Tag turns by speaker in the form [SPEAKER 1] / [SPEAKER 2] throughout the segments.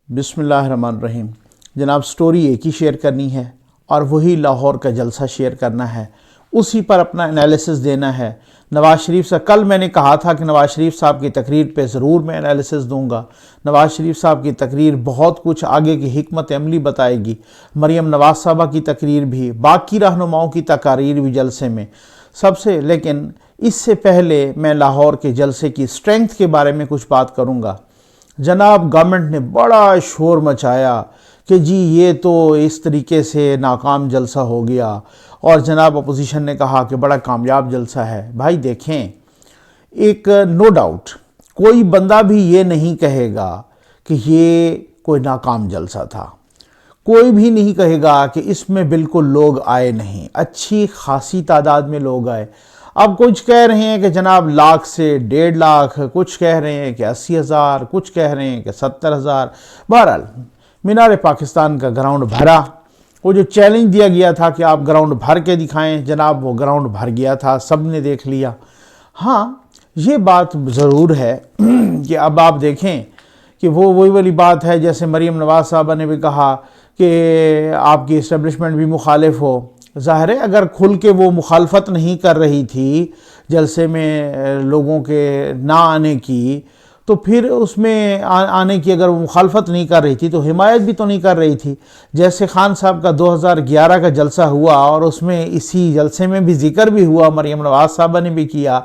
[SPEAKER 1] بسم اللہ الرحمن الرحیم۔ جناب سٹوری ایک ہی شیئر کرنی ہے اور وہی لاہور کا جلسہ شیئر کرنا ہے، اسی پر اپنا انالیسس دینا ہے۔ نواز شریف سے کل میں نے کہا تھا کہ نواز شریف صاحب کی تقریر پہ ضرور میں انالیسس دوں گا۔ نواز شریف صاحب کی تقریر بہت کچھ آگے کی حکمت عملی بتائے گی، مریم نواز صاحبہ کی تقریر بھی، باقی رہنماؤں کی تقاریر بھی جلسے میں سب سے۔ لیکن اس سے پہلے میں لاہور کے جلسے کی اسٹرینگتھ کے بارے میں کچھ بات کروں گا۔ جناب گورنمنٹ نے بڑا شور مچایا کہ جی یہ تو اس طریقے سے ناکام جلسہ ہو گیا، اور جناب اپوزیشن نے کہا کہ بڑا کامیاب جلسہ ہے۔ بھائی دیکھیں، ایک نو ڈاؤٹ کوئی بندہ بھی یہ نہیں کہے گا کہ یہ کوئی ناکام جلسہ تھا، کوئی بھی نہیں کہے گا کہ اس میں بالکل لوگ آئے نہیں، اچھی خاصی تعداد میں لوگ آئے۔ اب کچھ کہہ رہے ہیں کہ جناب لاکھ سے 1.5 لاکھ، کچھ کہہ رہے ہیں کہ 80,000، کچھ کہہ رہے ہیں کہ 70,000۔ بہرحال مینار پاکستان کا گراؤنڈ بھرا۔ وہ جو چیلنج دیا گیا تھا کہ آپ گراؤنڈ بھر کے دکھائیں، جناب وہ گراؤنڈ بھر گیا تھا، سب نے دیکھ لیا۔ ہاں یہ بات ضرور ہے کہ اب آپ دیکھیں کہ وہ وہی والی بات ہے جیسے مریم نواز صاحبہ نے بھی کہا کہ آپ کی اسٹیبلشمنٹ بھی مخالف ہو۔ ظاہر ہے اگر کھل کے وہ مخالفت نہیں کر رہی تھی جلسے میں لوگوں کے نہ آنے کی، تو پھر اس میں آنے کی اگر وہ مخالفت نہیں کر رہی تھی تو حمایت بھی تو نہیں کر رہی تھی۔ جیسے خان صاحب کا 2011 کا جلسہ ہوا اور اس میں اسی جلسے میں بھی ذکر بھی ہوا، مریم نواز صاحبہ نے بھی کیا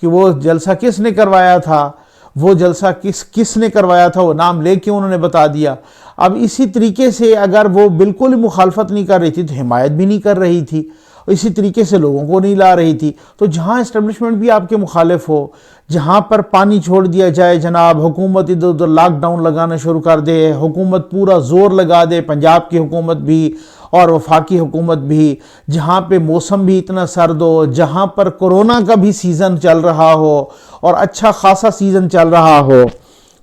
[SPEAKER 1] کہ وہ جلسہ کس نے کروایا تھا، وہ جلسہ کس نے کروایا تھا، وہ نام لے کے انہوں نے بتا دیا۔ اب اسی طریقے سے اگر وہ بالکل مخالفت نہیں کر رہی تھی تو حمایت بھی نہیں کر رہی تھی، اسی طریقے سے لوگوں کو نہیں لا رہی تھی۔ تو جہاں اسٹیبلشمنٹ بھی آپ کے مخالف ہو، جہاں پر پانی چھوڑ دیا جائے، جناب حکومت ادھر ادھر لاک ڈاؤن لگانا شروع کر دے، حکومت پورا زور لگا دے، پنجاب کی حکومت بھی اور وفاقی حکومت بھی، جہاں پہ موسم بھی اتنا سرد ہو، جہاں پر کورونا کا بھی سیزن چل رہا ہو اور اچھا خاصا سیزن چل رہا ہو،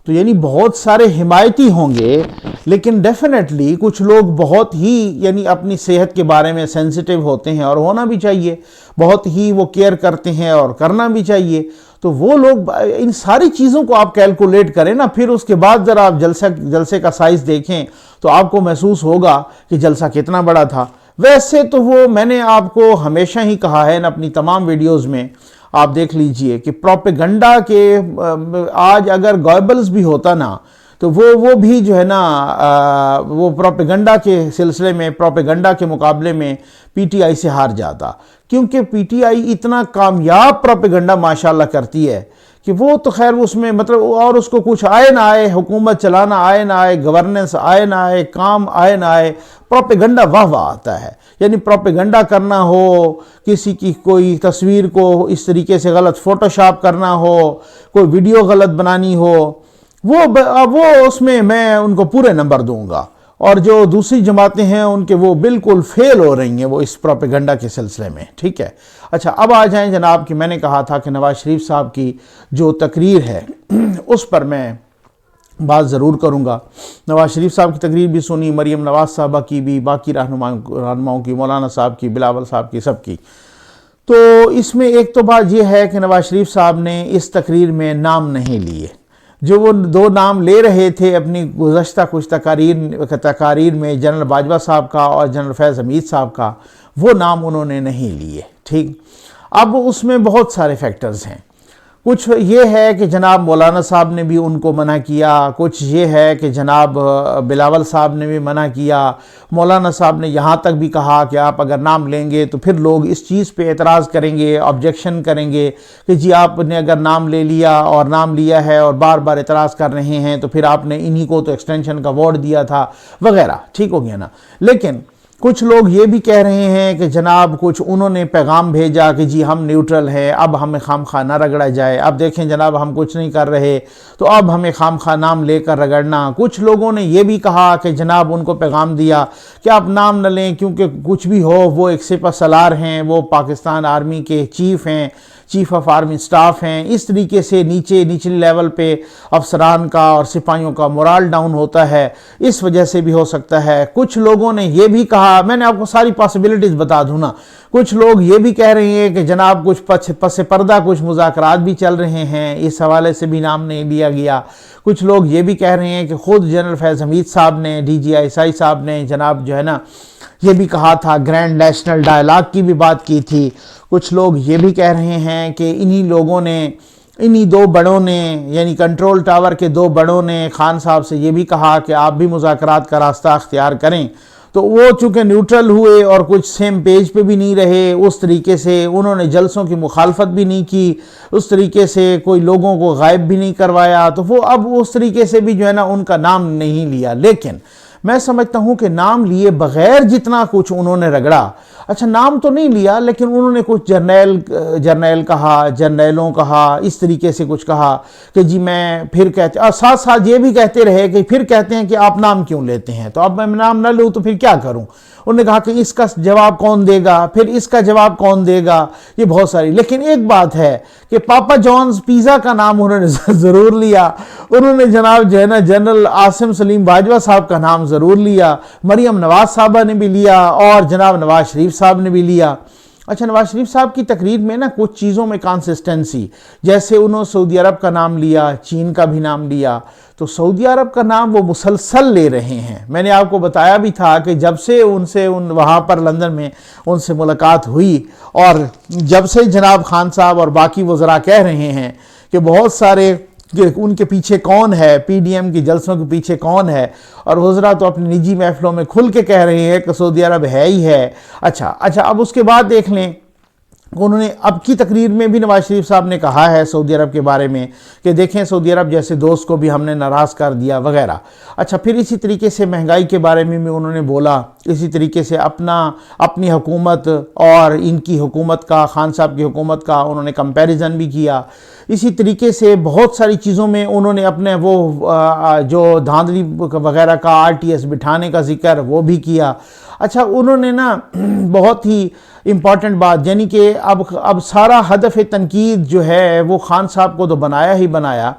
[SPEAKER 1] تو یعنی بہت سارے حمایتی ہوں گے۔ لیکن ڈیفینیٹلی کچھ لوگ بہت ہی یعنی اپنی صحت کے بارے میں سینسیٹیو ہوتے ہیں، اور ہونا بھی چاہیے، بہت ہی وہ کیئر کرتے ہیں اور کرنا بھی چاہیے۔ تو وہ لوگ ان ساری چیزوں کو آپ کیلکولیٹ کریں نا، پھر اس کے بعد ذرا آپ جلسے کا سائز دیکھیں تو آپ کو محسوس ہوگا کہ جلسہ کتنا بڑا تھا۔ ویسے تو وہ میں نے آپ کو ہمیشہ ہی کہا ہے نا اپنی تمام ویڈیوز میں، آپ دیکھ لیجئے کہ پروپیگنڈا کے آج اگر گوئبلز بھی ہوتا نا تو وہ بھی جو ہے نا وہ پروپیگنڈا کے سلسلے میں، پروپیگنڈا کے مقابلے میں پی ٹی آئی سے ہار جاتا، کیونکہ پی ٹی آئی اتنا کامیاب پروپیگنڈا ماشاءاللہ کرتی ہے کہ وہ تو خیر اس میں مطلب اور اس کو کچھ آئے نہ آئے، حکومت چلانا آئے نہ آئے، گورننس آئے نہ آئے، کام آئے نہ آئے، پروپیگنڈا واہ واہ آتا ہے۔ یعنی پروپیگنڈا کرنا ہو، کسی کی کوئی تصویر کو اس طریقے سے غلط فوٹوشاپ کرنا ہو، کوئی ویڈیو غلط بنانی ہو، وہ اس میں میں ان کو پورے نمبر دوں گا، اور جو دوسری جماعتیں ہیں ان کے وہ بالکل فیل ہو رہی ہیں وہ اس پروپیگنڈا کے سلسلے میں، ٹھیک ہے۔ اچھا اب آ جائیں جناب کہ میں نے کہا تھا کہ نواز شریف صاحب کی جو تقریر ہے اس پر میں بات ضرور کروں گا۔ نواز شریف صاحب کی تقریر بھی سنی، مریم نواز صاحبہ کی بھی، باقی رہنماؤں کی، مولانا صاحب کی، بلاول صاحب کی، سب کی۔ تو اس میں ایک تو بات یہ ہے کہ نواز شریف صاحب نے اس تقریر میں نام نہیں لیے، جو وہ 2 نام لے رہے تھے اپنی گزشتہ کچھ تقاریر میں، جنرل باجوہ صاحب کا اور جنرل فیض حمید صاحب کا، وہ نام انہوں نے نہیں لیے، ٹھیک۔ اب اس میں بہت سارے فیکٹرز ہیں، کچھ یہ ہے کہ جناب مولانا صاحب نے بھی ان کو منع کیا، کچھ یہ ہے کہ جناب بلاول صاحب نے بھی منع کیا، مولانا صاحب نے یہاں تک بھی کہا کہ آپ اگر نام لیں گے تو پھر لوگ اس چیز پہ اعتراض کریں گے، آبجیکشن کریں گے کہ جی آپ نے اگر نام لے لیا اور نام لیا ہے اور بار بار اعتراض کر رہے ہیں تو پھر آپ نے انہی کو تو ایکسٹینشن کا وارڈ دیا تھا وغیرہ، ٹھیک ہو گیا نا۔ لیکن کچھ لوگ یہ بھی کہہ رہے ہیں کہ جناب کچھ انہوں نے پیغام بھیجا کہ جی ہم نیوٹرل ہیں، اب ہمیں خام خواہ نہ رگڑا جائے، اب دیکھیں جناب ہم کچھ نہیں کر رہے تو اب ہمیں خام خواہ نام لے کر رگڑنا۔ کچھ لوگوں نے یہ بھی کہا کہ جناب ان کو پیغام دیا کہ آپ نام نہ لیں، کیونکہ کچھ بھی ہو وہ ایک سپہ سالار ہیں، وہ پاکستان آرمی کے چیف ہیں، چیف آف آرمی سٹاف ہیں، اس طریقے سے نچلی لیول پہ افسران کا اور سپاہیوں کا مورال ڈاؤن ہوتا ہے، اس وجہ سے بھی ہو سکتا ہے۔ کچھ لوگوں نے یہ بھی کہا، میں نے آپ کو ساری پاسبلٹیز بتا دوں نا، کچھ لوگ یہ بھی کہہ رہے ہیں کہ جناب کچھ پس پردہ کچھ مذاکرات بھی چل رہے ہیں، اس حوالے سے بھی نام نہیں لیا گیا۔ کچھ لوگ یہ بھی کہہ رہے ہیں کہ خود جنرل فیض حمید صاحب نے، ڈی جی آئی صاحب نے جناب جو ہے نا یہ بھی کہا تھا، گرینڈ نیشنل ڈائلاگ کی بھی بات کی تھی۔ کچھ لوگ یہ بھی کہہ رہے ہیں کہ انہی لوگوں نے، انہی دو بڑوں نے، یعنی کنٹرول ٹاور کے دو بڑوں نے خان صاحب سے یہ بھی کہا کہ آپ بھی مذاکرات کا راستہ اختیار کریں، تو وہ چونکہ نیوٹرل ہوئے اور کچھ سیم پیج پہ بھی نہیں رہے، اس طریقے سے انہوں نے جلسوں کی مخالفت بھی نہیں کی، اس طریقے سے کوئی لوگوں کو غائب بھی نہیں کروایا، تو وہ اب اس طریقے سے بھی جو ہے نا ان کا نام نہیں لیا۔ لیکن میں سمجھتا ہوں کہ نام لیے بغیر جتنا کچھ انہوں نے رگڑا، اچھا نام تو نہیں لیا لیکن انہوں نے کچھ جرنیل کہا، جرنیلوں کہا، اس طریقے سے کچھ کہا کہ جی میں پھر کہتے، اور ساتھ ساتھ یہ بھی کہتے رہے کہ پھر کہتے ہیں کہ آپ نام کیوں لیتے ہیں، تو اب میں نام نہ لوں تو پھر کیا کروں۔ انہوں نے کہا کہ اس کا جواب کون دے گا، پھر اس کا جواب کون دے گا، یہ بہت ساری۔ لیکن ایک بات ہے کہ پاپا جونز پیزا کا نام انہوں نے ضرور لیا، انہوں نے جناب جو ہے نا جنرل عاصم سلیم باجوہ صاحب کا نام ضرور لیا، مریم نواز صاحبہ نے بھی لیا، اور جناب نواز شریف صاحب نے بھی لیا۔ اچھا نواز شریف صاحب کی تقریر میں نا کچھ چیزوں میں کانسسٹنسی، جیسے انہوں سعودی عرب کا نام لیا، چین کا بھی نام لیا، تو سعودی عرب کا نام وہ مسلسل لے رہے ہیں۔ میں نے آپ کو بتایا بھی تھا کہ جب سے وہاں پر لندن میں ان سے ملاقات ہوئی، اور جب سے جناب خان صاحب اور باقی وزراء کہہ رہے ہیں کہ بہت سارے کہ ان کے پیچھے کون ہے، پی ڈی ایم کی جلسوں کے پیچھے کون ہے، اور وزراء تو اپنی نجی محفلوں میں کھل کے کہہ رہے ہیں کہ سعودی عرب ہے ہی ہے۔ اچھا اب اس کے بعد دیکھ لیں، انہوں نے اب کی تقریر میں بھی نواز شریف صاحب نے کہا ہے سعودی عرب کے بارے میں کہ دیکھیں سعودی عرب جیسے دوست کو بھی ہم نے ناراض کر دیا وغیرہ۔ اچھا پھر اسی طریقے سے مہنگائی کے بارے میں بھی انہوں نے بولا، اسی طریقے سے اپنی حکومت اور ان کی حکومت کا، خان صاحب کی حکومت کا انہوں نے کمپیریزن بھی کیا۔ اسی طریقے سے بہت ساری چیزوں میں انہوں نے اپنے وہ جو دھاندلی وغیرہ کا RTS بٹھانے کا ذکر وہ بھی کیا۔ اچھا انہوں نے نا بہت ہی امپورٹنٹ بات، یعنی کہ اب سارا ہدف تنقید جو ہے وہ خان صاحب کو تو بنایا ہی بنایا،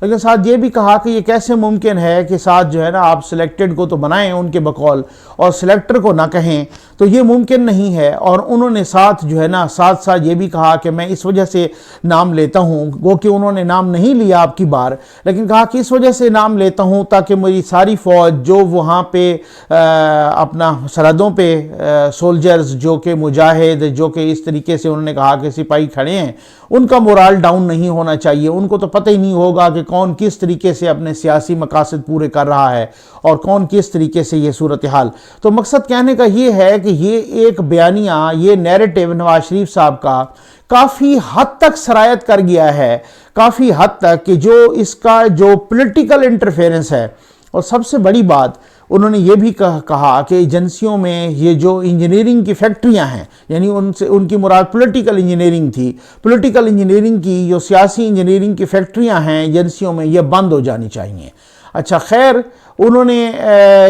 [SPEAKER 1] لیکن ساتھ یہ بھی کہا کہ یہ کیسے ممکن ہے کہ ساتھ جو ہے نا آپ سلیکٹڈ کو تو بنائیں ان کے بقول اور سلیکٹر کو نہ کہیں، تو یہ ممکن نہیں ہے۔ اور انہوں نے ساتھ جو ہے نا ساتھ یہ بھی کہا کہ میں اس وجہ سے نام لیتا ہوں، گو کہ انہوں نے نام نہیں لیا آپ کی بار، لیکن کہا کہ اس وجہ سے نام لیتا ہوں تاکہ میری ساری فوج جو وہاں پہ اپنا سرحدوں پہ سولجرز جو کہ مجاہد، جو کہ اس طریقے سے انہوں نے کہا کہ سپاہی کھڑے ہیں، ان کا مورال ڈاؤن نہیں ہونا چاہیے، ان کو تو پتہ ہی نہیں ہوگا کہ کون کس طریقے سے اپنے سیاسی مقاصد پورے کر رہا ہے اور کون کس طریقے سے یہ صورتحال۔ تو مقصد کہنے کا یہ ہے کہ یہ ایک بیانیہ، یہ نیریٹو نواز شریف صاحب کا کافی حد تک سرایت کر گیا ہے، کافی حد تک کہ جو اس کا جو پولیٹیکل انٹرفیرنس ہے، اور سب سے بڑی بات انہوں نے یہ بھی کہا کہ ایجنسیوں میں یہ جو انجینئرنگ کی فیکٹریاں ہیں، یعنی ان کی مراد پولیٹیکل انجینئرنگ تھی، پولیٹیکل انجینئرنگ کی جو سیاسی انجینئرنگ کی فیکٹریاں ہیں ایجنسیوں میں، یہ بند ہو جانی چاہیے۔ اچھا خیر انہوں نے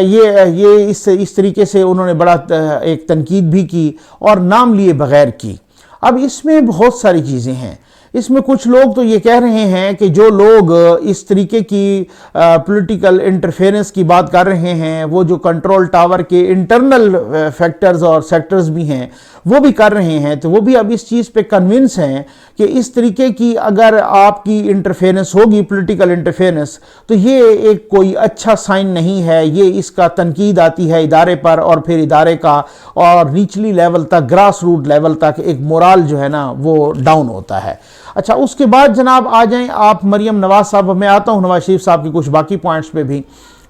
[SPEAKER 1] یہ اس طریقے سے انہوں نے بڑا ایک تنقید بھی کی اور نام لیے بغیر کی۔ اب اس میں بہت ساری چیزیں ہیں، اس میں کچھ لوگ تو یہ کہہ رہے ہیں کہ جو لوگ اس طریقے کی پولیٹیکل انٹرفیرنس کی بات کر رہے ہیں، وہ جو کنٹرول ٹاور کے انٹرنل فیکٹرز اور سیکٹرز بھی ہیں وہ بھی کر رہے ہیں، تو وہ بھی اب اس چیز پہ کنونس ہیں کہ اس طریقے کی اگر آپ کی انٹرفیرنس ہوگی، پولیٹیکل انٹرفیرنس، تو یہ ایک کوئی اچھا سائن نہیں ہے، یہ اس کا تنقید آتی ہے ادارے پر، اور پھر ادارے کا اور نیچلی لیول تک، گراس روٹ لیول تک ایک مورال جو ہے نا وہ ڈاؤن ہوتا ہے۔ اچھا اس کے بعد جناب آ جائیں آپ مریم نواز صاحبہ، میں آتا ہوں نواز شریف صاحب کی کچھ باقی پوائنٹس پہ بھی،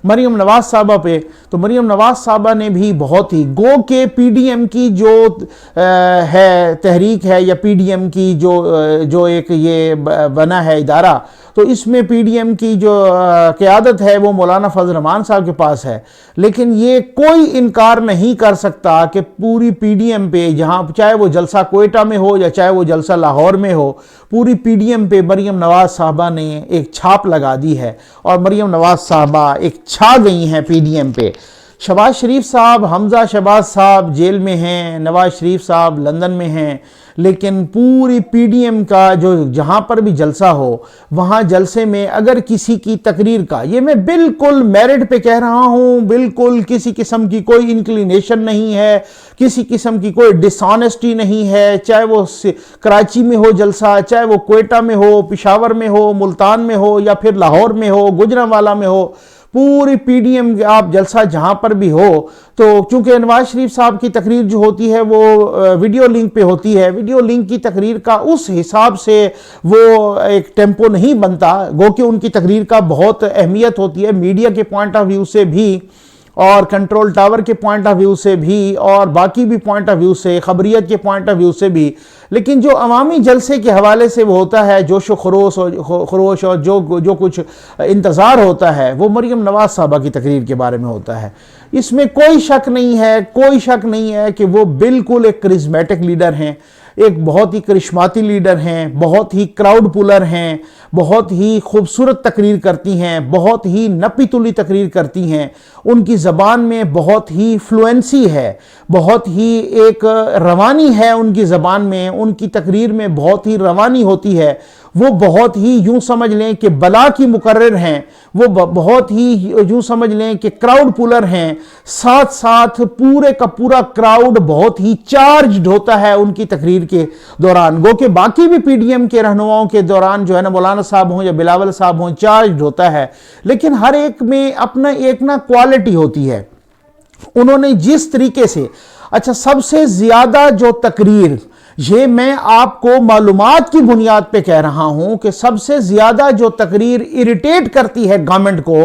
[SPEAKER 1] مریم نواز صاحبہ پہ، تو مریم نواز صاحبہ نے بھی بہت ہی گو کہ پی ڈی ایم کی جو ہے تحریک ہے، یا پی ڈی ایم کی جو ایک یہ بنا ہے ادارہ، تو اس میں پی ڈی ایم کی جو قیادت ہے وہ مولانا فضل الرحمان صاحب کے پاس ہے، لیکن یہ کوئی انکار نہیں کر سکتا کہ پوری پی ڈی ایم پہ، جہاں چاہے وہ جلسہ کوئٹہ میں ہو یا چاہے وہ جلسہ لاہور میں ہو، پوری پی ڈی ایم پہ مریم نواز صاحبہ نے ایک چھاپ لگا دی ہے، اور مریم نواز صاحبہ ایک چھا گئی ہیں پی ڈی ایم پہ۔ شہباز شریف صاحب، حمزہ شہباز صاحب جیل میں ہیں، نواز شریف صاحب لندن میں ہیں، لیکن پوری پی ڈی ایم کا جو جہاں پر بھی جلسہ ہو وہاں جلسے میں اگر کسی کی تقریر کا، یہ میں بالکل میرٹ پہ کہہ رہا ہوں، بالکل کسی قسم کی کوئی انکلینیشن نہیں ہے، کسی قسم کی کوئی ڈس آنیسٹی نہیں ہے، چاہے وہ کراچی میں ہو جلسہ، چاہے وہ کوئٹہ میں ہو، پشاور میں ہو، ملتان میں ہو، یا پھر لاہور میں ہو، گوجرانوالہ میں ہو، پوری پی ڈی ایم آپ جلسہ جہاں پر بھی ہو، تو چونکہ نواز شریف صاحب کی تقریر جو ہوتی ہے وہ ویڈیو لنک پہ ہوتی ہے، ویڈیو لنک کی تقریر کا اس حساب سے وہ ایک ٹیمپو نہیں بنتا، گو کہ ان کی تقریر کا بہت اہمیت ہوتی ہے میڈیا کے پوائنٹ آف ویو سے بھی، اور کنٹرول ٹاور کے پوائنٹ آف ویو سے بھی، اور باقی بھی پوائنٹ آف ویو سے، خبریت کے پوائنٹ آف ویو سے بھی، لیکن جو عوامی جلسے کے حوالے سے وہ ہوتا ہے جوش و خروش اور جو کچھ انتظار ہوتا ہے وہ مریم نواز صاحبہ کی تقریر کے بارے میں ہوتا ہے۔ اس میں کوئی شک نہیں ہے کہ وہ بالکل ایک کرزمیٹک لیڈر ہیں، ایک بہت ہی کرشماتی لیڈر ہیں، بہت ہی کراؤڈ پولر ہیں، بہت ہی خوبصورت تقریر کرتی ہیں، بہت ہی نپی تلی تقریر کرتی ہیں، ان کی زبان میں بہت ہی فلوئنسی ہے، بہت ہی ایک روانی ہے ان کی زبان میں، ان کی تقریر میں بہت ہی روانی ہوتی ہے، وہ بہت ہی یوں سمجھ لیں کہ بلا کی مقرر ہیں، وہ بہت ہی یوں سمجھ لیں کہ کراؤڈ پولر ہیں، ساتھ ساتھ پورے کا پورا کراؤڈ بہت ہی چارجڈ ہوتا ہے ان کی تقریر کے دوران، گو کہ باقی بھی پی ڈی ایم کے رہنماؤں کے دوران جو ہے نا مولانا صاحب ہوں یا بلاول صاحب ہوں چارجڈ ہوتا ہے، لیکن ہر ایک میں اپنا ایک نا کوالٹی ہوتی ہے۔ انہوں نے جس طریقے سے، اچھا سب سے زیادہ جو تقریر، یہ میں آپ کو معلومات کی بنیاد پہ کہہ رہا ہوں کہ سب سے زیادہ جو تقریر اریٹیٹ کرتی ہے گورنمنٹ کو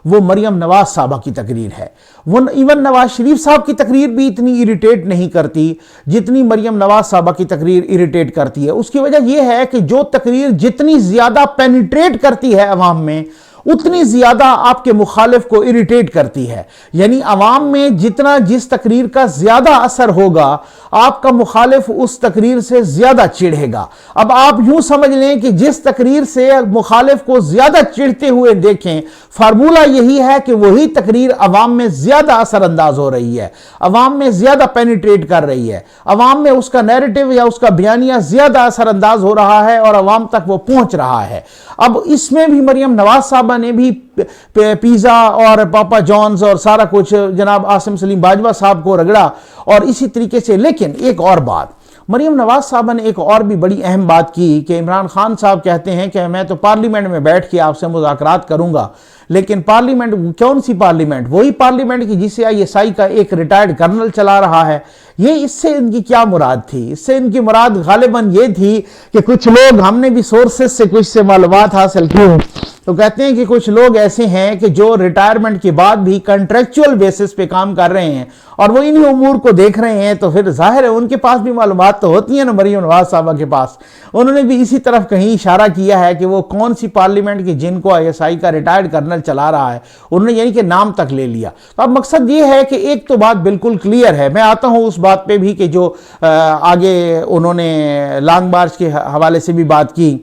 [SPEAKER 1] وہ مریم نواز صاحبہ کی تقریر ہے۔ وہ ایون نواز شریف صاحب کی تقریر بھی اتنی اریٹیٹ نہیں کرتی جتنی مریم نواز صاحبہ کی تقریر اریٹیٹ کرتی ہے۔ اس کی وجہ یہ ہے کہ جو تقریر جتنی زیادہ پینیٹریٹ کرتی ہے عوام میں اتنی زیادہ آپ کے مخالف کو اریٹیٹ کرتی ہے، یعنی عوام میں جتنا جس تقریر کا زیادہ اثر ہوگا آپ کا مخالف اس تقریر سے زیادہ چڑھے گا۔ اب آپ یوں سمجھ لیں کہ جس تقریر سے مخالف کو زیادہ چڑھتے ہوئے دیکھیں، فارمولہ یہی ہے کہ وہی تقریر عوام میں زیادہ اثر انداز ہو رہی ہے، عوام میں زیادہ پینیٹریٹ کر رہی ہے، عوام میں اس کا نیریٹو یا اس کا بیانیہ زیادہ اثر انداز ہو رہا ہے اور عوام تک وہ پہنچ رہا ہے۔ اب اس میں بھی مریم نواز صاحبہ نے بھی پیزا اور پاپا جونز اور سارا کچھ جناب عاصم سلیم باجوہ صاحب کو رگڑا، اور اسی طریقے سے، لیکن ایک اور بات مریم نواز صاحبہ نے ایک اور بھی بڑی اہم بات کی کہ عمران خان صاحب کہتے ہیں کہ میں تو پارلیمنٹ میں بیٹھ کے آپ سے مذاکرات کروں گا، لیکن پارلیمنٹ کون سی پارلیمنٹ؟ وہی پارلیمنٹ کی جسے آئی ایس آئی کا ایک ریٹائرڈ کرنل چلا رہا ہے۔ یہ اس سے ان کی کیا مراد تھی؟ اس سے ان کی مراد غالباً یہ تھی کہ کچھ لوگ، ہم نے بھی سورسز سے کچھ سے معلومات حاصل کی، تو کہتے ہیں کہ کچھ لوگ ایسے ہیں کہ جو ریٹائرمنٹ کے بعد بھی کنٹریکچول بیسس پہ کام کر رہے ہیں اور وہ انہی امور کو دیکھ رہے ہیں، تو پھر ظاہر ہے ان کے پاس بھی معلومات تو ہوتی ہیں نا مریم نواز صاحبہ کے پاس۔ انہوں نے بھی اسی طرف کہیں اشارہ کیا ہے کہ وہ کون سی پارلیمنٹ کی جن کو آئی ایس آئی کا ریٹائرڈ کرنل چلا رہا ہے، انہوں نے یعنی کہ نام تک لے لیا۔ تو اب مقصد یہ ہے کہ ایک تو بات بالکل کلیئر ہے، میں آتا ہوں اس بات پہ بھی کہ جو آگے انہوں نے لانگ مارچ کے حوالے سے بھی بات کی،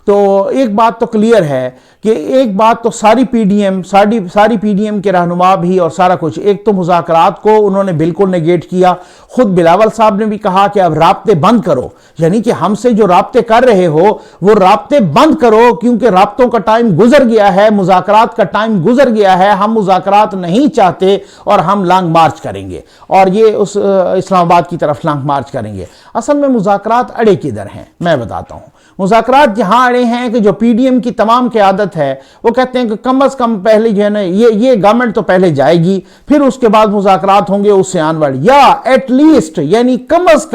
[SPEAKER 1] تو ایک بات تو کلیئر ہے کہ ایک بات تو ساری پی ڈی ایم کے رہنما بھی اور سارا کچھ، ایک تو مذاکرات کو انہوں نے بالکل نیگیٹ کیا۔ خود بلاول صاحب نے بھی کہا کہ اب رابطے بند کرو، یعنی کہ ہم سے جو رابطے کر رہے ہو وہ رابطے بند کرو، کیونکہ رابطوں کا ٹائم گزر گیا ہے، مذاکرات کا ٹائم گزر گیا ہے، ہم مذاکرات نہیں چاہتے اور ہم لانگ مارچ کریں گے، اور یہ اس اسلام آباد کی طرف لانگ مارچ کریں گے۔ اصل میں مذاکرات اڑے کدھر ہیں میں بتاتا ہوں۔ مذاکرات یہاں اڑے ہیں کہ جو پی ڈی ایم کی تمام قیادت ہے وہ کہتے ہیں کہ کم از کم پہلے جو ہے نا یہ گورنمنٹ تو پہلے جائے گی، پھر اس کے بعد مذاکرات ہوں گے اس سے آن ورڈ، یا ایٹ لیسٹ یعنی کم از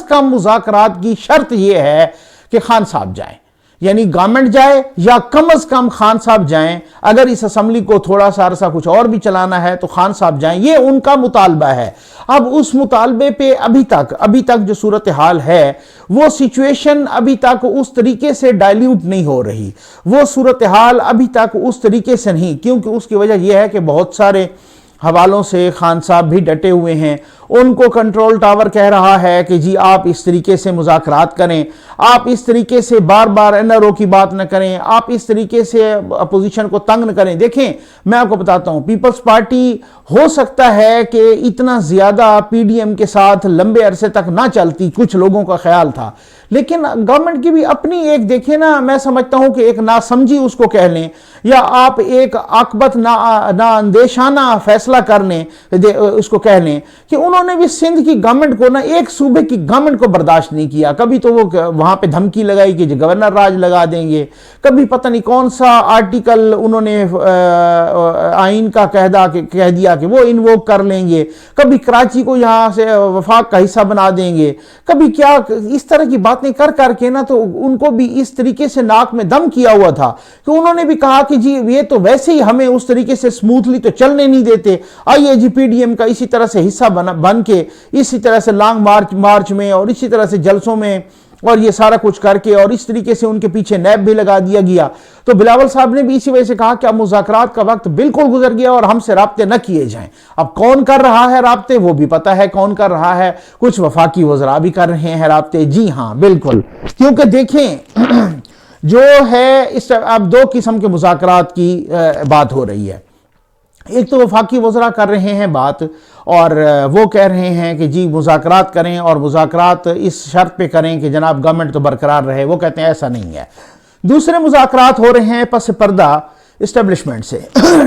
[SPEAKER 1] کم مذاکرات کی شرط یہ ہے کہ خان صاحب جائیں، یعنی گورنمنٹ جائے یا کم از کم خان صاحب جائیں، اگر اس اسمبلی کو تھوڑا سا عرصہ کچھ اور بھی چلانا ہے تو خان صاحب جائیں، یہ ان کا مطالبہ ہے۔ اب اس مطالبے پہ ابھی تک جو صورتحال ہے وہ سچویشن ابھی تک اس طریقے سے ڈائلیوٹ نہیں ہو رہی، وہ صورتحال ابھی تک اس طریقے سے نہیں، کیونکہ اس کی وجہ یہ ہے کہ بہت سارے حوالوں سے خان صاحب بھی ڈٹے ہوئے ہیں. ان کو کنٹرول ٹاور کہہ رہا ہے کہ جی آپ اس طریقے سے مذاکرات کریں, آپ اس طریقے سے بار بار NRO کی بات نہ کریں, آپ اس طریقے سے اپوزیشن کو تنگ نہ کریں. دیکھیں میں آپ کو بتاتا ہوں, پیپلز پارٹی ہو سکتا ہے کہ اتنا زیادہ PDM کے ساتھ لمبے عرصے تک نہ چلتی, کچھ لوگوں کا خیال تھا, لیکن گورنمنٹ کی بھی اپنی ایک دیکھیں نا, میں سمجھتا ہوں کہ ایک ناسمجھی اس کو کہہ لیں, یا آپ ایک عاقبت نا اندیشانہ فیصلہ کر لیں, اس کو کہہ لیں کہ انہوں نے بھی سندھ کی گورنمنٹ کو نا, ایک صوبے کی گورنمنٹ کو برداشت نہیں کیا. کبھی تو وہ وہاں پہ دھمکی لگائی کہ گورنر راج لگا دیں گے, کبھی پتہ نہیں کون سا آرٹیکل انہوں نے آئین کا کہہ دیا کہ وہ انووک کر لیں گے, کبھی کراچی کو یہاں سے وفاق کا حصہ بنا دیں گے, کبھی کیا اس طرح کی باتیں کر کے نا, تو ان کو بھی اس طریقے سے ناک میں دم کیا ہوا تھا کہ انہوں نے بھی کہا کہ جی یہ تو ویسے ہی ہمیں اس طریقے سے سموتھلی تو چلنے نہیں دیتے, آئیے جی PDM کا اسی طرح سے حصہ بن کے اسی طرح سے لانگ مارچ میں اور اسی طرح سے جلسوں میں اور یہ سارا کچھ کر کے اور اس طریقے سے ان کے پیچھے نیب بھی لگا دیا گیا. تو بلاول صاحب نے بھی اسی وجہ سے کہا کہ اب مذاکرات کا وقت بالکل گزر گیا اور ہم سے رابطے نہ کیے جائیں. اب کون کر رہا ہے رابطے وہ بھی پتہ ہے کون کر رہا ہے, کچھ وفاقی وزراء بھی کر رہے ہیں رابطے. جی ہاں بالکل, کیونکہ دیکھیں جو ہے اس اب دو قسم کے مذاکرات کی بات ہو رہی ہے. ایک تو وفاقی وزراء کر رہے ہیں بات, اور وہ کہہ رہے ہیں کہ جی مذاکرات کریں اور مذاکرات اس شرط پہ کریں کہ جناب گورنمنٹ تو برقرار رہے. وہ کہتے ہیں ایسا نہیں ہے. دوسرے مذاکرات ہو رہے ہیں پس پردہ اسٹیبلشمنٹ سے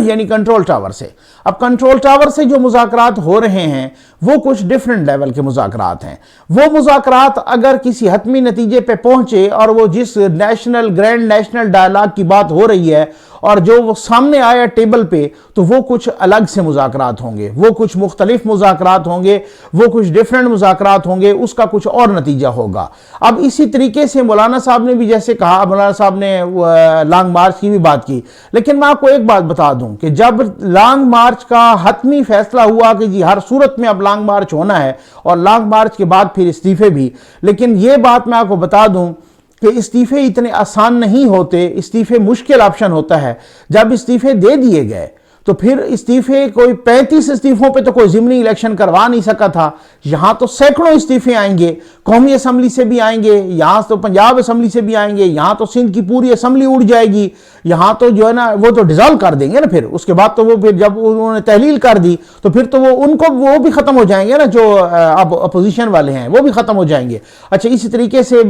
[SPEAKER 1] یعنی کنٹرول ٹاور سے. اب کنٹرول ٹاور سے جو مذاکرات ہو رہے ہیں وہ کچھ ڈیفرنٹ لیول کے مذاکرات ہیں. وہ مذاکرات اگر کسی حتمی نتیجے پہ پہنچے اور وہ جس گرینڈ نیشنل ڈائلاگ کی بات ہو رہی ہے اور جو وہ سامنے آیا ٹیبل پہ, تو وہ کچھ الگ سے مذاکرات ہوں گے, وہ کچھ مختلف مذاکرات ہوں گے, وہ کچھ ڈیفرنٹ مذاکرات ہوں گے, اس کا کچھ اور نتیجہ ہوگا. اب اسی طریقے سے مولانا صاحب نے بھی جیسے کہا, مولانا صاحب نے لانگ مارچ کی بھی بات کی, لیکن میں آپ کو ایک بات بتا دوں کہ جب لانگ مارچ کا حتمی فیصلہ ہوا کہ جی ہر صورت میں اب لانگ مارچ ہونا ہے اور لانگ مارچ کے بعد پھر استعفے بھی, لیکن یہ بات میں آپ کو بتا دوں کہ استعفے اتنے آسان نہیں ہوتے, استعفے مشکل آپشن ہوتا ہے. جب استعفے دے دیے گئے تو پھر استعفے کوئی 35 استعفوں پہ تو کوئی ضمنی الیکشن کروا نہیں سکا تھا. یہاں تو سینکڑوں استعفے آئیں گے, قومی اسمبلی سے بھی آئیں گے, یہاں تو پنجاب اسمبلی سے بھی آئیں گے, یہاں تو سندھ کی پوری اسمبلی اڑ جائے گی, یہاں تو جو ہے نا وہ تو ڈیزالو کر دیں گے نا. پھر اس کے بعد تو وہ پھر جب انہوں نے تحلیل کر دی تو پھر تو وہ ان کو وہ بھی ختم ہو جائیں گے نا, جو اب اپوزیشن والے ہیں وہ بھی ختم ہو جائیں گے. اچھا اسی طریقے سے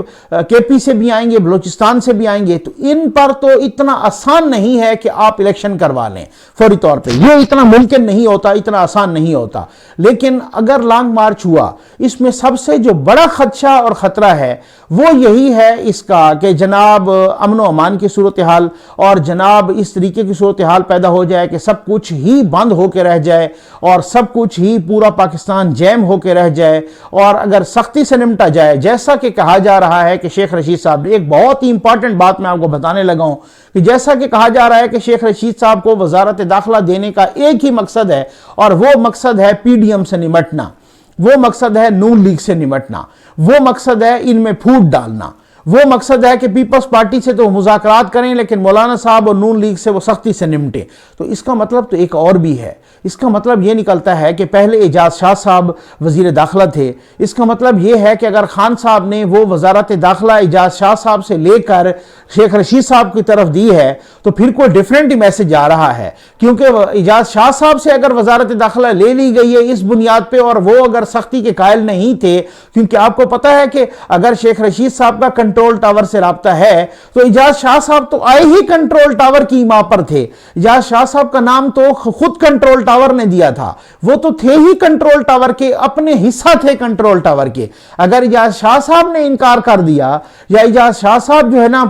[SPEAKER 1] KP سے بھی آئیں گے, بلوچستان سے بھی آئیں گے. تو ان پر تو اتنا آسان نہیں ہے کہ آپ الیکشن کروا لیں فوری طور پہ, یہ اتنا ممکن نہیں ہوتا, اتنا آسان نہیں ہوتا. لیکن اگر لانگ مارچ ہوا, اس میں سب سے جو بڑا خدشہ اور خطرہ ہے وہ یہی ہے اس کا کہ جناب امن و امان کی صورتحال اور جناب اس طریقے کی صورتحال پیدا ہو جائے کہ سب کچھ ہی بند ہو کے رہ جائے اور سب کچھ ہی پورا پاکستان جیم ہو کے رہ جائے. اور اگر سختی سے نمٹا جائے, جیسا کہ کہا جا رہا ہے کہ شیخ رشید صاحب نے, ایک بہت ہی امپورٹنٹ بات میں آپ کو بتانے لگا ہوں کہ جیسا کہ کہا جا رہا ہے کہ شیخ رشید صاحب کو وزارت داخلہ دینے کا ایک ہی مقصد ہے, اور وہ مقصد ہے PDM سے نمٹنا, وہ مقصد ہے نون لیگ سے نمٹنا, وہ مقصد ہے ان میں پھوٹ ڈالنا, وہ مقصد ہے کہ پیپلز پارٹی سے تو مذاکرات کریں لیکن مولانا صاحب اور نون لیگ سے وہ سختی سے نمٹیں. تو اس کا مطلب تو ایک اور بھی ہے. اس کا مطلب یہ نکلتا ہے کہ پہلے اعجاز شاہ صاحب وزیر داخلہ تھے. اس کا مطلب یہ ہے کہ اگر خان صاحب نے وہ وزارت داخلہ اعجاز شاہ صاحب سے لے کر شیخ رشید صاحب کی طرف دی ہے تو پھر کوئی ڈیفرنٹ میسج آ رہا ہے, کیونکہ اعجاز شاہ صاحب سے اگر وزارت داخلہ لے لی گئی ہے اس بنیاد پہ اور وہ اگر سختی کے قائل نہیں تھے, کیونکہ آپ کو پتہ ہے کہ اگر شیخ رشید صاحب کا کنٹرول ٹاور سے رابطہ ہے تو اعجاز شاہ صاحب تو آئے ہی کنٹرول ٹاور کی ماں پر تھے. اعجاز شاہ صاحب کا نام تو خود کنٹرول ٹاور نے دیا تھا, وہ تو تھے ہی کنٹرول ٹاور کے, اپنے حصہ تھے کنٹرول ٹاور کے. اگر اعجاز شاہ صاحب نے انکار کر دیا یا اعجاز شاہ صاحب جو ہے نا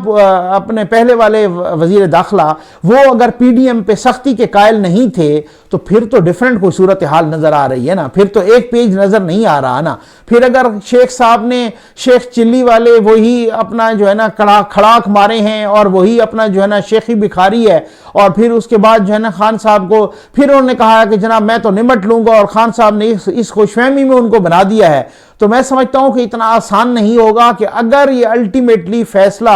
[SPEAKER 1] اپنے پہلے والے وزیر داخلہ وہ اگر PDM پہ سختی کے قائل نہیں تھے تو پھر تو ڈیفرنٹ کوئی صورتحال نظر آ رہی ہے نا, پھر تو ایک پیج نظر نہیں آ رہا نا. پھر اگر شیخ صاحب نے شیخ چلی والے وہی اپنا جو ہے نا کھڑاک مارے ہیں اور وہی اپنا جو ہے نا شیخی بکھاری ہے اور پھر اس کے بعد جو ہے نا خان صاحب کو پھر انہوں نے کہا کہ جناب میں تو نمٹ لوں گا، اور خان صاحب نے اس خوش فہمی میں ان کو بنا دیا ہے۔ تو میں سمجھتا ہوں کہ اتنا آسان نہیں ہوگا کہ اگر یہ الٹیمیٹلی فیصلہ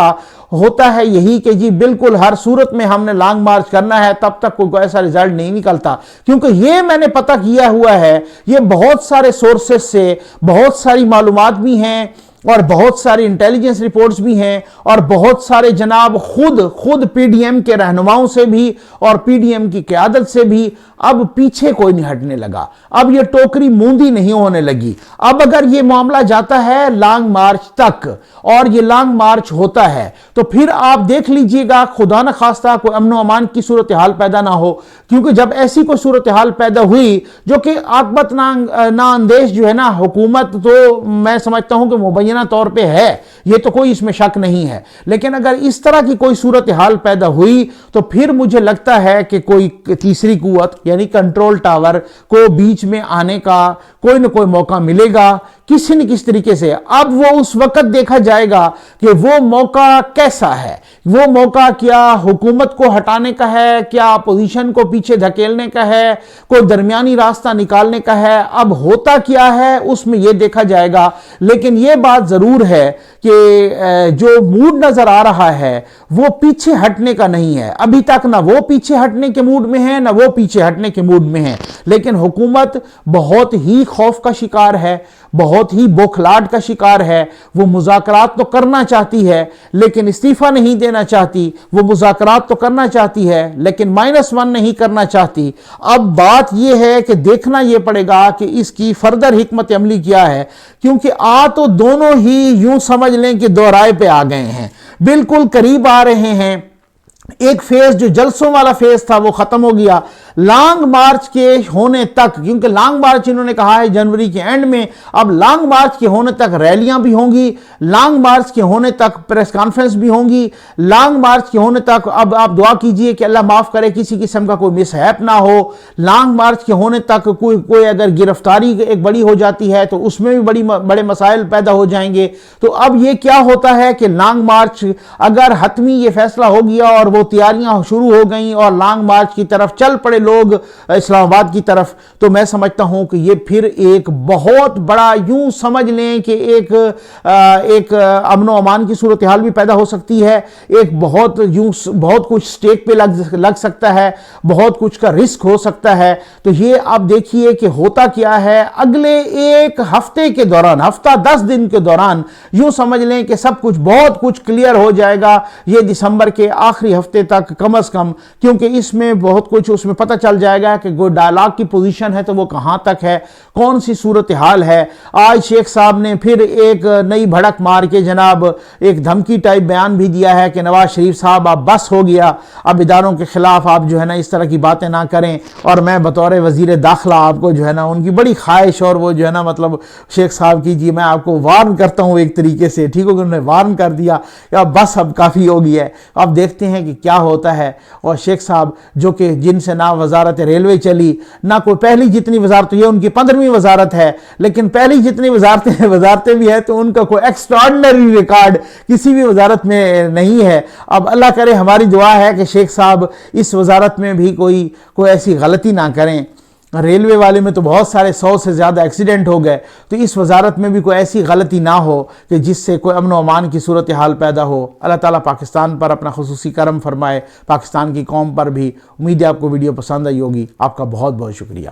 [SPEAKER 1] ہوتا ہے یہی کہ جی بالکل ہر صورت میں ہم نے لانگ مارچ کرنا ہے، تب تک کوئی ایسا رزلٹ نہیں نکلتا، کیونکہ یہ میں نے پتہ کیا ہوا ہے، یہ بہت سارے سورسز سے بہت ساری معلومات بھی ہیں اور بہت ساری انٹیلیجنس رپورٹس بھی ہیں، اور بہت سارے جناب خود پی ڈی ایم کے رہنماؤں سے بھی اور پی ڈی ایم کی قیادت سے بھی اب پیچھے کوئی نہیں ہٹنے لگا، اب یہ ٹوکری موندی نہیں ہونے لگی۔ اب اگر یہ معاملہ جاتا ہے لانگ مارچ تک اور یہ لانگ مارچ ہوتا ہے تو پھر آپ دیکھ لیجئے گا خدا نخواستہ کوئی امن و امان کی صورتحال پیدا نہ ہو، کیونکہ جب ایسی کوئی صورتحال پیدا ہوئی جو کہ عاقبت نا اندیش جو ہے نا حکومت تو میں سمجھتا ہوں کہ مبینہ طور پہ ہے، یہ تو کوئی اس میں شک نہیں ہے، لیکن اگر اس طرح کی کوئی صورتحال پیدا ہوئی تو پھر مجھے لگتا ہے کہ کوئی تیسری قوت یعنی کنٹرول ٹاور کو بیچ میں آنے کا کوئی نہ کوئی موقع ملے گا کسی نہ کسی طریقے سے۔ اب وہ اس وقت دیکھا جائے گا کہ وہ موقع کیسا ہے، وہ موقع کیا حکومت کو ہٹانے کا ہے، کیا اپوزیشن کو پیچھے دھکیلنے کا ہے، کوئی درمیانی راستہ نکالنے کا ہے، اب ہوتا کیا ہے اس میں یہ دیکھا جائے گا۔ لیکن یہ بات ضرور ہے کہ جو موڈ نظر آ رہا ہے وہ پیچھے ہٹنے کا نہیں ہے، ابھی تک نہ وہ پیچھے ہٹنے کے موڈ میں ہے نہ وہ پیچھے ہٹنے کے موڈ میں ہے، لیکن حکومت بہت ہی خوف کا شکار ہے، بہت ہی بوکھلاہٹ کا شکار ہے۔ وہ مذاکرات تو کرنا چاہتی ہے لیکن استعفیٰ نہیں دینا چاہتی، وہ مذاکرات تو کرنا چاہتی ہے لیکن -1 نہیں کرنا چاہتی۔ اب بات یہ ہے کہ دیکھنا یہ پڑے گا کہ اس کی فردر حکمت عملی کیا ہے، کیونکہ تو دونوں ہی یوں سمجھ لیں کہ دو رائے پہ آ گئے ہیں، بالکل قریب آ رہے ہیں۔ ایک فیز جو جلسوں والا فیز تھا وہ ختم ہو گیا، لانگ مارچ کے ہونے تک، کیونکہ لانگ مارچ انہوں نے کہا ہے جنوری کے اینڈ میں، اب لانگ مارچ کے ہونے تک ریلیاں بھی ہوں گی، لانگ مارچ کے ہونے تک پریس کانفرنس بھی ہوں گی، لانگ مارچ کے ہونے تک اب آپ دعا کیجئے کہ اللہ معاف کرے کسی قسم کا کوئی مس ہیپ نہ ہو، لانگ مارچ کے ہونے تک کوئی اگر گرفتاری ایک بڑی ہو جاتی ہے تو اس میں بھی بڑے مسائل پیدا ہو جائیں گے۔ تو اب یہ کیا ہوتا ہے کہ لانگ مارچ اگر حتمی یہ فیصلہ ہو گیا اور وہ تیاریاں شروع ہو گئیں اور لانگ مارچ کی طرف چل پڑے لوگ اسلام آباد کی طرف، تو میں سمجھتا ہوں کہ یہ پھر ایک بہت بڑا یوں سمجھ لیں کہ ایک امن و امان کی صورتحال بھی پیدا ہو سکتی ہے، ایک بہت کچھ سٹیک پہ لگ سکتا ہے، بہت کچھ کا رسک ہو سکتا ہے۔ تو یہ آپ دیکھیے کہ ہوتا کیا ہے اگلے ایک ہفتے کے دوران، ہفتہ 10 دن کے دوران یوں سمجھ لیں کہ سب کچھ بہت کچھ کلیئر ہو جائے گا یہ دسمبر کے آخری ہفتے تک کم از کم، کیونکہ اس میں بہت کچھ اس میں پتہ چل جائے گا کہ کوئی ڈائلاگ کی پوزیشن ہے تو وہ کہاں تک ہے، کون سی صورتحال ہے۔ آج شیخ صاحب نے پھر ایک نئی بھڑک مار کے جناب ایک دھمکی ٹائپ بیان بھی دیا ہے کہ نواز شریف صاحب اب بس ہو گیا، اب اداروں کے خلاف آپ جو ہے نا اس طرح کی باتیں نہ کریں، اور میں بطور وزیر داخلہ آپ کو جو ہے نا ان کی بڑی خواہش اور وہ جو ہے نا مطلب شیخ صاحب کی میں آپ کو وارن کرتا ہوں ایک طریقے سے، ٹھیک ہو کہ انہوں نے وارن کر دیا کہ اب بس اب کافی ہو گیا ہے۔ اب دیکھتے ہیں کہ کیا ہوتا ہے۔ اور شیخ صاحب جو کہ جن سے نہ وزارت ریلوے چلی نہ کوئی پہلی جتنی وزارت، یہ ان کی 15ویں وزارت ہے، لیکن پہلی جتنی وزارتیں بھی ہیں تو ان کا کوئی ایکسٹراڈنری ریکارڈ کسی بھی وزارت میں نہیں ہے۔ اب اللہ کرے، ہماری دعا ہے کہ شیخ صاحب اس وزارت میں بھی کوئی ایسی غلطی نہ کریں۔ ریلوے والے میں تو بہت سارے 100 سے زیادہ ایکسیڈنٹ ہو گئے، تو اس وزارت میں بھی کوئی ایسی غلطی نہ ہو کہ جس سے کوئی امن و امان کی صورتحال پیدا ہو۔ اللہ تعالیٰ پاکستان پر اپنا خصوصی کرم فرمائے، پاکستان کی قوم پر بھی۔ امید ہے آپ کو ویڈیو پسند آئی ہوگی۔ آپ کا بہت بہت شکریہ۔